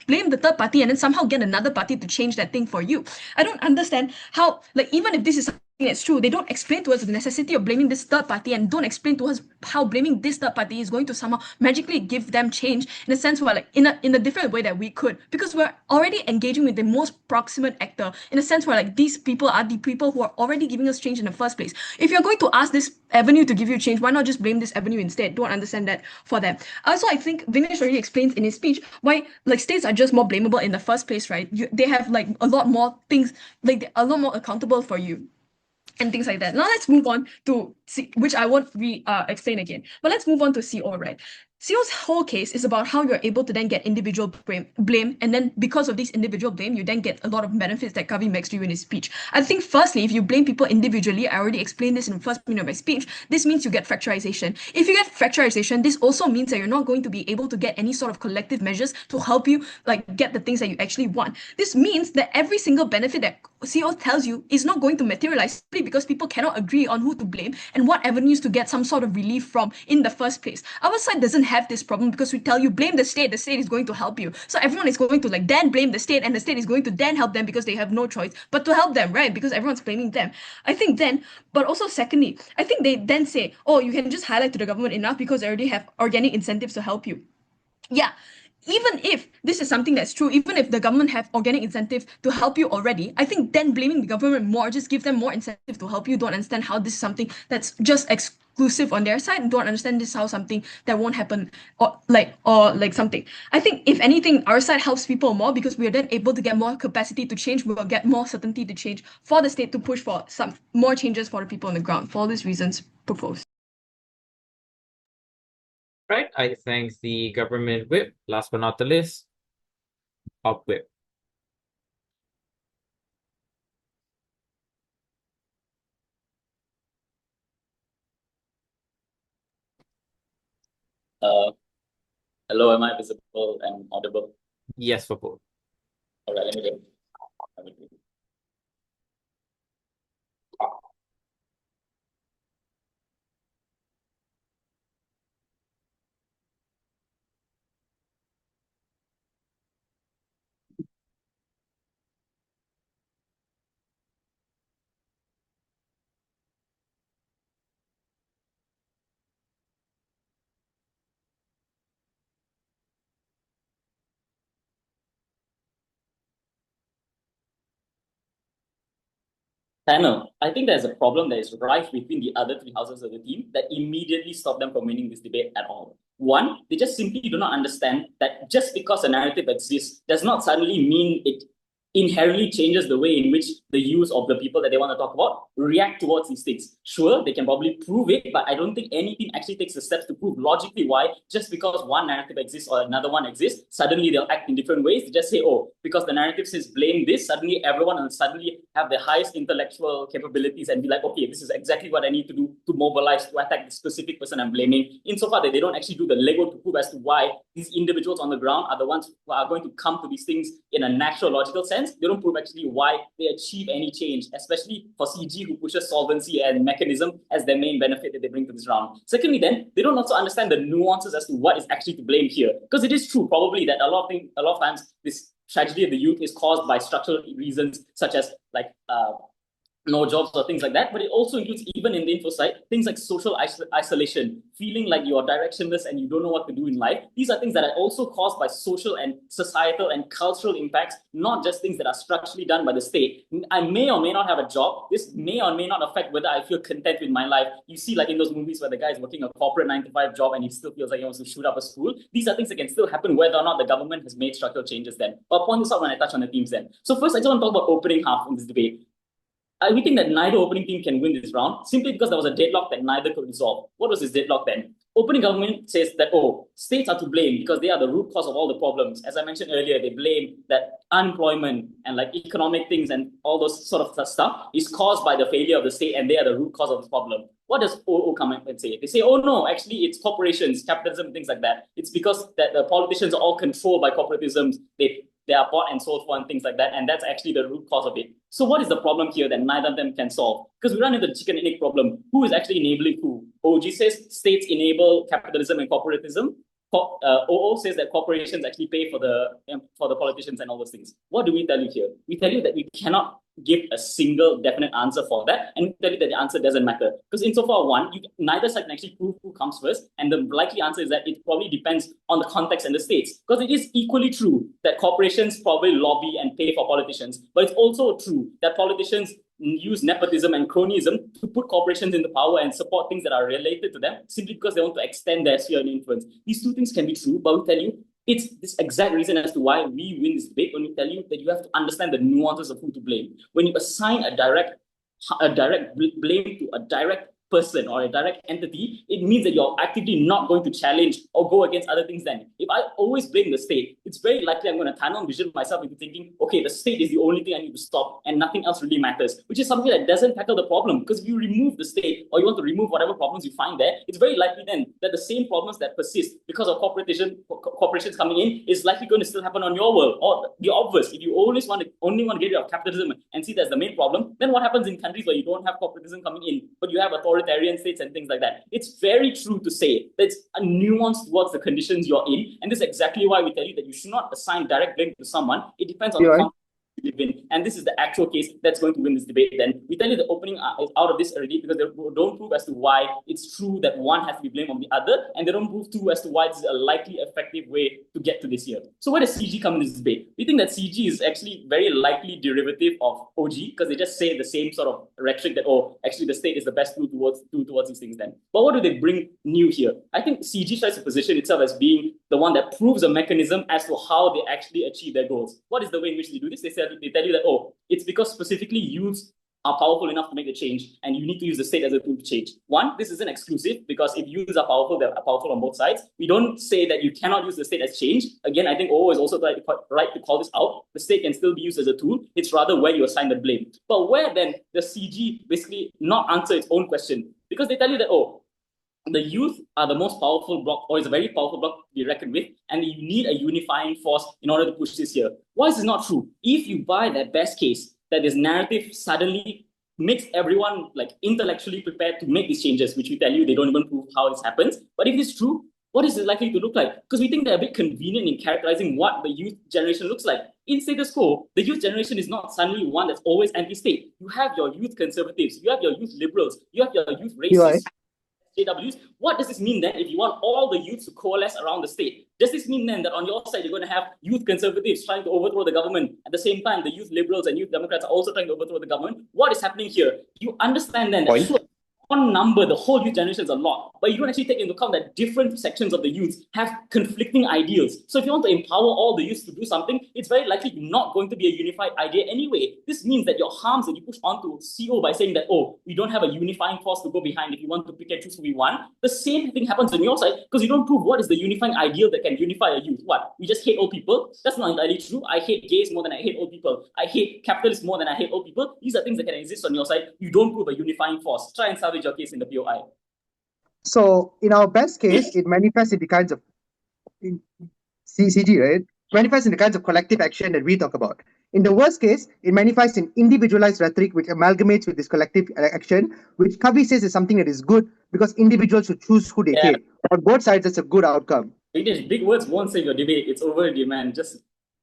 blame the third party and then somehow get another party to change that thing for you. I don't understand how, even if this is something that's true, they don't explain to us the necessity of blaming this third party, and don't explain to us how blaming this third party is going to somehow magically give them change in a sense where in a different way that we could, because we're already engaging with the most proximate actor in a sense where these people are the people who are already giving us change in the first place. If you're going to ask this avenue to give you change, why not just blame this avenue instead? Don't understand that for them. Also, I think Vignesh already explains in his speech why states are just more blamable in the first place, right? They have a lot more things, they're a lot more accountable for you and things like that. Now let's move on to C, which I won't explain again. But let's move on to CO, right? CO's whole case is about how you're able to then get individual blame, and then because of this individual blame, you then get a lot of benefits that Kavi makes to you in his speech. I think firstly, if you blame people individually, I already explained this in the first minute of my speech, this means you get fracturization. If you get fracturization, this also means that you're not going to be able to get any sort of collective measures to help you get the things that you actually want. This means that every single benefit that CO tells you is not going to materialize simply because people cannot agree on who to blame and what avenues to get some sort of relief from in the first place. Our side doesn't have this problem because we tell you blame the state is going to help you. So everyone is going to then blame the state, and the state is going to then help them because they have no choice but to help them, right? Because everyone's blaming them. I think then, but also secondly, I think they then say, oh, you can just highlight to the government enough because they already have organic incentives to help you. Yeah, even if this is something that's true, even if the government have organic incentive to help you already, I think then blaming the government more, just give them more incentive to help you. Don't understand how this is something that's just exclusive on their side, and don't understand this how something that won't happen or something. I think if anything, our side helps people more because we are then able to get more capacity to change. We will get more certainty to change for the state to push for some more changes for the people on the ground. For all these reasons proposed. Right, I thank the government whip. Last but not the least, op whip. Hello, am I visible and audible? Yes, for both. All right, let me go. Panel, I think there's a problem that is rife between the other three houses of the team that immediately stop them from winning this debate at all. One, they just simply do not understand that just because a narrative exists does not suddenly mean it inherently changes the way in which the use of the people that they want to talk about react towards these things. Sure, they can probably prove it, but I don't think any team actually takes the steps to prove logically why just because one narrative exists or another one exists, suddenly they'll act in different ways. They just say, oh, because the narrative says blame this, suddenly everyone will suddenly have the highest intellectual capabilities and be like, okay, this is exactly what I need to do to mobilize, to attack the specific person I'm blaming, insofar that they don't actually do the legwork to prove as to why these individuals on the ground are the ones who are going to come to these things in a natural, logical sense. They don't prove actually why they achieve any change, especially for CG, who pushes solvency and mechanism as their main benefit that they bring to this round. Secondly, then, they don't also understand the nuances as to what is actually to blame here. Because it is true, probably, that a lot of times this tragedy of the youth is caused by structural reasons, such as like no jobs or things like that, but it also includes, even in the info side, things like social isolation, feeling like you are directionless and you don't know what to do in life. These are things that are also caused by social and societal and cultural impacts, not just things that are structurally done by the state. I may or may not have a job. This may or may not affect whether I feel content with my life. You see, like in those movies where the guy is working a corporate 9-to-5 job and he still feels like he wants to shoot up a school. These are things that can still happen whether or not the government has made structural changes then. But I'll point this out when I touch on the themes then. So first, I just want to talk about opening half in this debate. We think that neither opening team can win this round simply because there was a deadlock that neither could resolve. What was this deadlock then? Opening government says that, oh, states are to blame because they are the root cause of all the problems. As I mentioned earlier, they blame that unemployment and like economic things and all those sort of stuff is caused by the failure of the state and they are the root cause of this problem. What does OO come and say? They say, oh no, actually it's corporations, capitalism, things like that. It's because that the politicians are all controlled by corporatisms. They are bought and sold for and things like that. And that's actually the root cause of it. So what is the problem here that neither of them can solve? Because we run into the chicken and egg problem. Who is actually enabling who? OG says states enable capitalism and corporatism. OO says that corporations actually pay for the politicians and all those things. What do we tell you here? We tell you that we cannot give a single definite answer for that, and we tell you that the answer doesn't matter. Because insofar, one, neither side can actually prove who comes first, and the likely answer is that it probably depends on the context and the states. Because it is equally true that corporations probably lobby and pay for politicians, but it's also true that politicians use nepotism and cronyism to put corporations into power and support things that are related to them simply because they want to extend their sphere of influence. These two things can be true, but we tell you it's this exact reason as to why we win this debate when we tell you that you have to understand the nuances of who to blame. When you assign a direct blame to a direct person or a direct entity, it means that you're actively not going to challenge or go against other things then. If I always blame the state, it's very likely I'm going to tunnel vision myself into thinking, okay, the state is the only thing I need to stop and nothing else really matters, which is something that doesn't tackle the problem. Because if you remove the state or you want to remove whatever problems you find there, it's very likely then that the same problems that persist because of corporations coming in is likely going to still happen on your world. Or the obvious, if you only want to get rid of capitalism and see that's the main problem, then what happens in countries where you don't have corporatism coming in, but you have authoritarian states and things like that? It's very true to say that it's a nuance towards the conditions you're in, and this is exactly why we tell you that you should not assign direct blame to someone. It depends on the context you live in, and this is the actual case that's going to win this debate. Then we tell you the opening is out of this already because they don't prove as to why it's true that one has to be blamed on the other, and they don't prove too as to why this is a likely effective way to get to this year. So where does CG come in this debate? We think that CG is actually very likely derivative of OG because they just say the same sort of rhetoric that, oh, actually the state is the best tool towards these things then. But what do they bring new here? I think CG tries to position itself as being the one that proves a mechanism as to how they actually achieve their goals. What is the way in which they do this? They tell you that, oh, it's because specifically youths are powerful enough to make the change, and you need to use the state as a tool to change. One, this isn't exclusive because if youths are powerful, they're powerful on both sides. We don't say that you cannot use the state as change. Again, I think OO is also right to call this out. The state can still be used as a tool. It's rather where you assign the blame. But where then does CG basically not answer its own question? Because they tell you that, oh, the youth are the most powerful bloc, or is a very powerful bloc to be reckoned with, and you need a unifying force in order to push this here. Why is this not true? If you buy that best case, that this narrative suddenly makes everyone like intellectually prepared to make these changes, which we tell you they don't even prove how this happens. But if it's true, what is it likely to look like? Because we think they're a bit convenient in characterizing what the youth generation looks like. In status quo, the youth generation is not suddenly one that's always anti-state. You have your youth conservatives, you have your youth liberals, you have your youth racists, JWs. What does this mean then if you want all the youths to coalesce around the state? Does this mean then that on your side, you're going to have youth conservatives trying to overthrow the government? At the same time, the youth liberals and youth Democrats are also trying to overthrow the government. What is happening here? You understand then that sure, on number, the whole youth generation is a lot, but you don't actually take into account that different sections of the youth have conflicting ideals. So if you want to empower all the youth to do something, it's very likely not going to be a unified idea anyway. This means that your harms that you push onto CO by saying that, oh, we don't have a unifying force to go behind if you want to pick and choose who we want. The same thing happens on your side because you don't prove what is the unifying ideal that can unify a youth. What? We just hate old people? That's not entirely true. I hate gays more than I hate old people. I hate capitalists more than I hate old people. These are things that can exist on your side. You don't prove a unifying force. Try and salvage your case in the POI. So in our best case, it manifests in the kinds of CG, right? Manifests in the kinds of collective action that we talk about. In the worst case, it manifests in individualized rhetoric which amalgamates with this collective action, which Kavi says is something that is good because individuals should choose who they hate. On both sides, it's a good outcome. Vigneshwaran, big words won't save your debate. It's over already, man. Just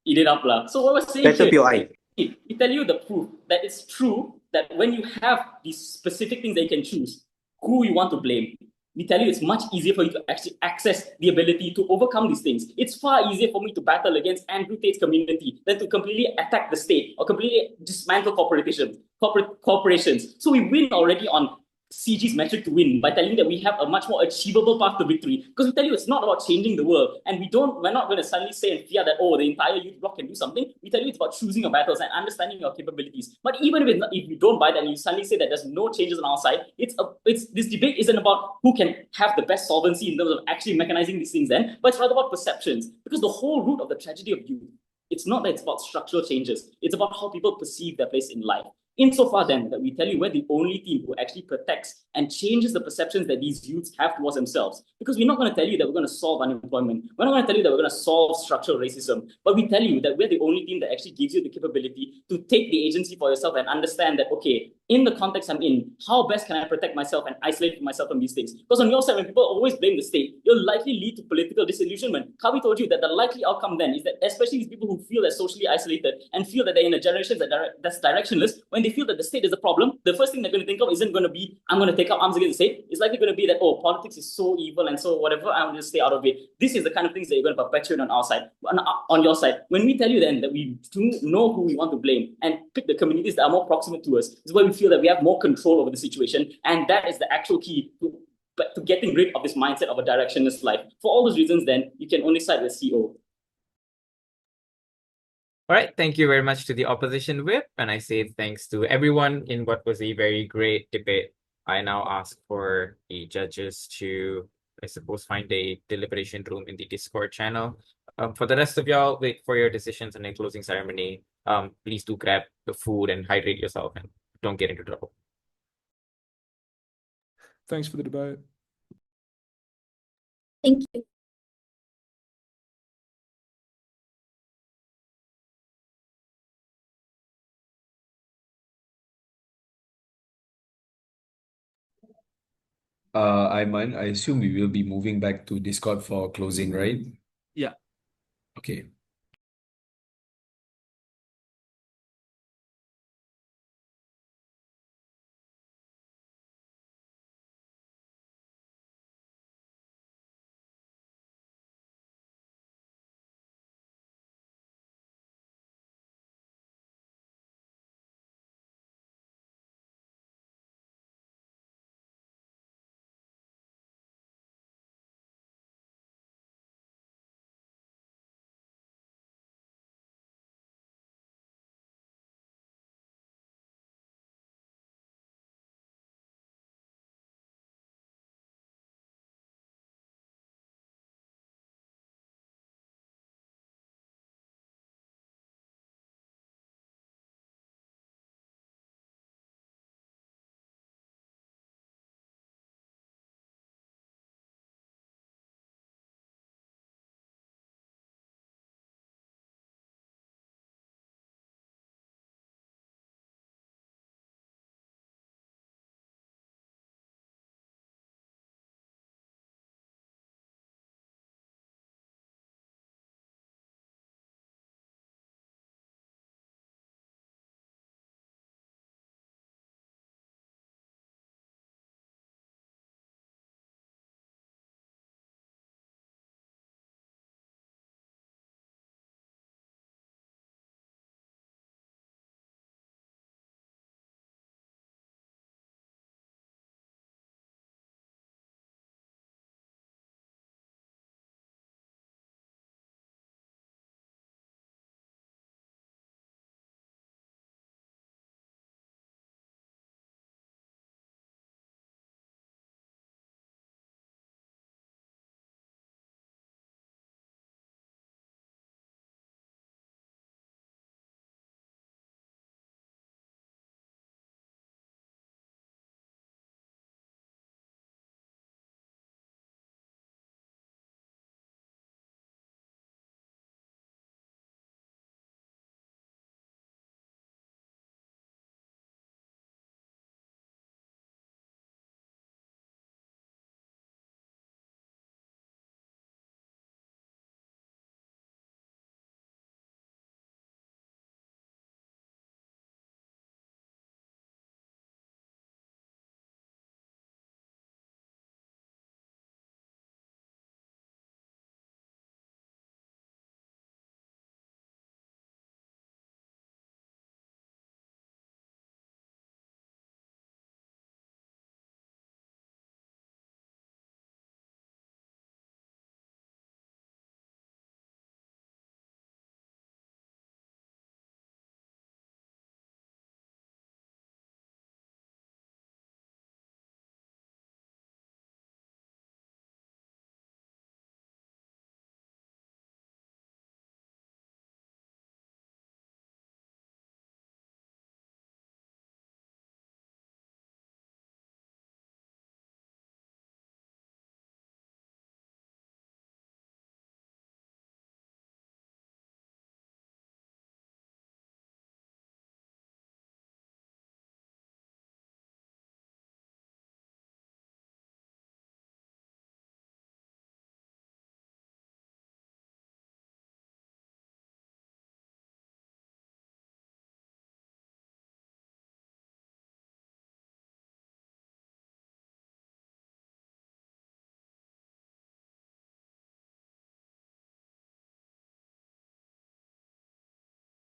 eat it up, lah. So what we're saying Better here, POI. we tell you the proof that it's true that when you have these specific things that you can choose, who you want to blame, we tell you it's much easier for you to actually access the ability to overcome these things. It's far easier for me to battle against Andrew Tate's community than to completely attack the state or completely dismantle corporations. So we win already on CG's metric to win by telling that we have a much more achievable path to victory. Because we tell you it's not about changing the world, and we're not going to suddenly say and fear that, oh, the entire youth bloc can do something. We tell you it's about choosing your battles and understanding your capabilities. But even if you don't buy that and you suddenly say that there's no changes on our side, this debate isn't about who can have the best solvency in terms of actually mechanizing these things then, but it's rather about perceptions. Because the whole root of the tragedy of youth, it's not that it's about structural changes. It's about how people perceive their place in life. Insofar then that we tell you we're the only team who actually protects and changes the perceptions that these youths have towards themselves. Because we're not going to tell you that we're going to solve unemployment. We're not going to tell you that we're going to solve structural racism. But we tell you that we're the only team that actually gives you the capability to take the agency for yourself and understand that, okay, in the context I'm in, how best can I protect myself and isolate myself from these things? Because on your side, when people always blame the state, you'll likely lead to political disillusionment. Kavi told you that the likely outcome then is that especially these people who feel they're socially isolated and feel that they're in a generation that's directionless, when they feel that the state is a problem, the first thing they're going to think of isn't going to be, I'm going to take up arms against the state. It's likely going to be that, oh, politics is so evil and so whatever, I'm going to stay out of it. This is the kind of things that you're going to perpetuate on our side, on your side. When we tell you then that we do know who we want to blame and pick the communities that are more proximate to us, is where we feel that we have more control over the situation. And that is the actual key to getting rid of this mindset of a directionless life. For all those reasons, then you can only side with CO. All right, thank you very much to the opposition whip, and I say thanks to everyone in what was a very great debate. I now ask for the judges to, I suppose, find a deliberation room in the Discord channel. For the rest of y'all, wait for your decisions and a closing ceremony. Please do grab the food and hydrate yourself and don't get into trouble. Thanks for the debate. Thank you. Aiman, I assume we will be moving back to Discord for closing, right? Yeah. Okay.